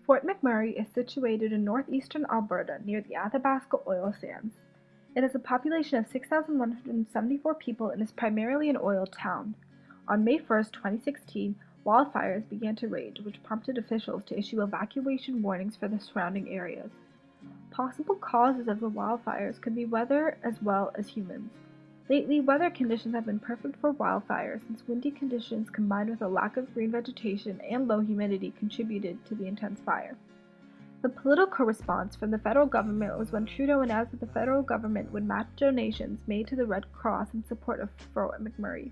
Fort McMurray is situated in northeastern Alberta near the Athabasca oil sands. It has a population of 6,174 people and is primarily an oil town. On May 1, 2016, wildfires began to rage, which prompted officials to issue evacuation warnings for the surrounding areas. Possible causes of the wildfires could be weather as well as humans. Lately, weather conditions have been perfect for wildfires since windy conditions combined with a lack of green vegetation and low humidity contributed to the intense fire. The political response from the federal government was when Trudeau announced that the federal government would match donations made to the Red Cross in support of Fort McMurray.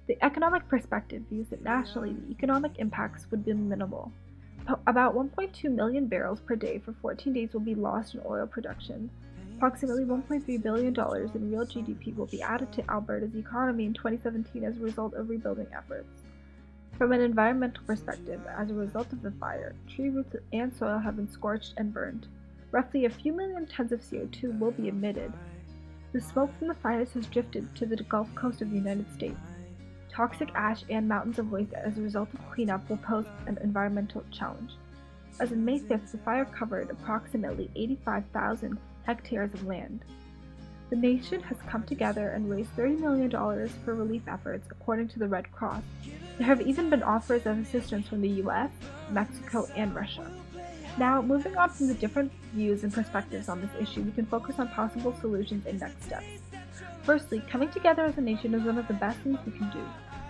The economic perspective views that nationally the economic impacts would be minimal. About 1.2 million barrels per day for 14 days will be lost in oil production. Approximately $1.3 billion in real GDP will be added to Alberta's economy in 2017 as a result of rebuilding efforts. From an environmental perspective, as a result of the fire, tree roots and soil have been scorched and burned. Roughly a few million tons of CO2 will be emitted. The smoke from the fires has drifted to the Gulf Coast of the United States. Toxic ash and mountains of waste as a result of cleanup will pose an environmental challenge. As of May 5th, the fire covered approximately 85,000 hectares of land. The nation has come together and raised $30 million for relief efforts, according to the Red Cross. There have even been offers of assistance from the US, Mexico, and Russia. Now, moving on from the different views and perspectives on this issue, we can focus on possible solutions and next steps. Firstly, coming together as a nation is one of the best things we can do.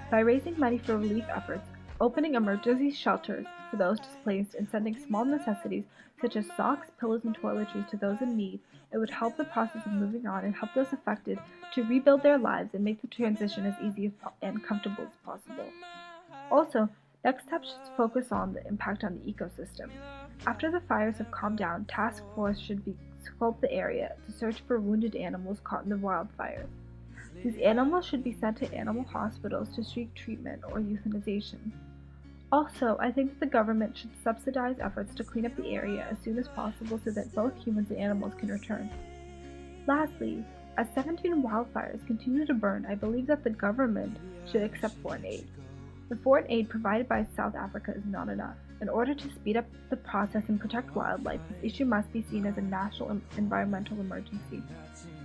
By raising money for relief efforts, opening emergency shelters for those displaced, and sending small necessities such as socks, pillows, and toiletries to those in need, it would help the process of moving on and help those affected to rebuild their lives and make the transition as easy and comfortable as possible. Also, next steps should focus on the impact on the ecosystem. After the fires have calmed down, task force should scope the area to search for wounded animals caught in the wildfires. These animals should be sent to animal hospitals to seek treatment or euthanization. Also, I think that the government should subsidize efforts to clean up the area as soon as possible so that both humans and animals can return. Lastly, as 17 wildfires continue to burn, I believe that the government should accept foreign aid. The foreign aid provided by South Africa is not enough. In order to speed up the process and protect wildlife, this issue must be seen as a national environmental emergency.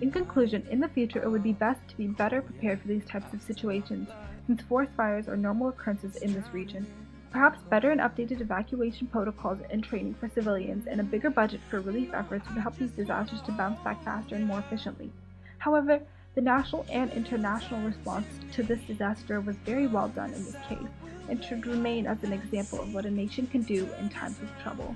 In conclusion, in the future it would be best to be better prepared for these types of situations, since forest fires are normal occurrences in this region. Perhaps better and updated evacuation protocols and training for civilians and a bigger budget for relief efforts would help these disasters to bounce back faster and more efficiently. However, the national and international response to this disaster was very well done in this case, and should remain as an example of what a nation can do in times of trouble.